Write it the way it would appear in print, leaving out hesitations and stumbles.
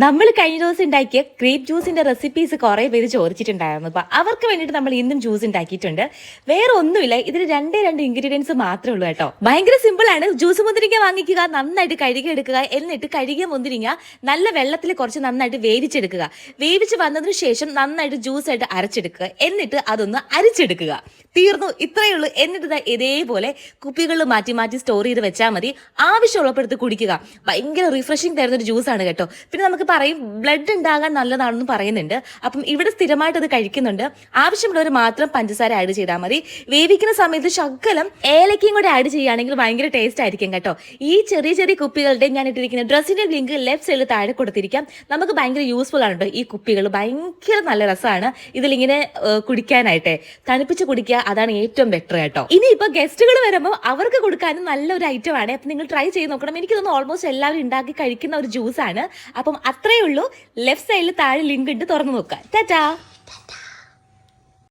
നമ്മൾ കഴിഞ്ഞ ദിവസം ഉണ്ടാക്കിയ ഗ്രേപ്പ് ജ്യൂസിന്റെ റെസിപ്പീസ് കുറെ പേര് ചോദിച്ചിട്ടുണ്ടായിരുന്നു. അപ്പൊ അവർക്ക് വേണ്ടിയിട്ട് നമ്മൾ ഇന്നും ജ്യൂസ് ഉണ്ടാക്കിയിട്ടുണ്ട്. വേറെ ഒന്നുമില്ല, ഇതിൽ രണ്ട് ഇൻഗ്രീഡിയൻസ് മാത്രമേ ഉള്ളൂ കേട്ടോ. ഭയങ്കര സിമ്പിൾ ആണ്. ജ്യൂസ് മുന്തിരിങ്ങ വാങ്ങിക്കുക, നന്നായിട്ട് കഴുകി എടുക്കുക. എന്നിട്ട് കഴുകിയ മുന്തിരിങ്ങ നല്ല വെള്ളത്തിൽ കുറച്ച് നന്നായിട്ട് വേവിച്ചെടുക്കുക. വേവിച്ച് വന്നതിന് ശേഷം നന്നായിട്ട് ജ്യൂസ് ആയിട്ട് അരച്ചെടുക്കുക. എന്നിട്ട് അതൊന്ന് അരിച്ചെടുക്കുക. തീർന്നു, ഇത്രയേ ഉള്ളൂ. എന്നിട്ട് ഇതേപോലെ കുപ്പികളിൽ മാറ്റി മാറ്റി സ്റ്റോർ ചെയ്ത് വെച്ചാൽ മതി. ആവശ്യമുള്ളപ്പെടുത്ത് കുടിക്കുക. ഭയങ്കര റിഫ്രഷിംഗ് തരുന്ന ഒരു ജ്യൂസാണ് കേട്ടോ. പിന്നെ നമുക്ക് പറയും ബ്ലഡ് ഉണ്ടാകാൻ നല്ലതാണെന്ന് പറയുന്നുണ്ട്. അപ്പം ഇവിടെ സ്ഥിരമായിട്ട് അത് കഴിക്കുന്നുണ്ട്. ആവശ്യമുള്ളവർ മാത്രം പഞ്ചസാര ആഡ് ചെയ്താൽ മതി. വേവിക്കുന്ന സമയത്ത് ശകലം ഏലക്കയും കൂടെ ആഡ് ചെയ്യുകയാണെങ്കിൽ ഭയങ്കര ടേസ്റ്റ് ആയിരിക്കും കേട്ടോ. ഈ ചെറിയ കുപ്പികളുടെ ഞാൻ ഇട്ടിരിക്കുന്ന ഡ്രസ്സിന്റെ ലിങ്ക് ലെഫ്റ്റ് സൈഡിൽ താഴെ കൊടുത്തിരിക്കാം. നമുക്ക് ഭയങ്കര യൂസ്ഫുൾ ആണ് കേട്ടോ. ഈ കുപ്പികൾ ഭയങ്കര നല്ല രസമാണ് ഇതിലിങ്ങനെ കുടിക്കാനായിട്ട്. തണുപ്പിച്ച് കുടിക്കുക, അതാണ് ഏറ്റവും ബെറ്റർ കേട്ടോ. ഇനി ഇപ്പൊ ഗസ്റ്റുകൾ വരുമ്പോൾ അവർക്ക് കൊടുക്കാനും നല്ലൊരു ഐറ്റം ആണ്. അപ്പൊ നിങ്ങൾ ട്രൈ ചെയ്ത് നോക്കണം. എനിക്ക് തോന്നുന്നു ഓൾമോസ്റ്റ് എല്ലാവരും ഉണ്ടാക്കി കഴിക്കുന്ന ഒരു ജ്യൂസാണ്. അപ്പം അത്രയേ ഉള്ളൂ. ലെഫ്റ്റ് സൈഡിൽ താഴെ ലിങ്ക് ഉണ്ട്, തുറന്നു നോക്കാം. ടാറ്റാ.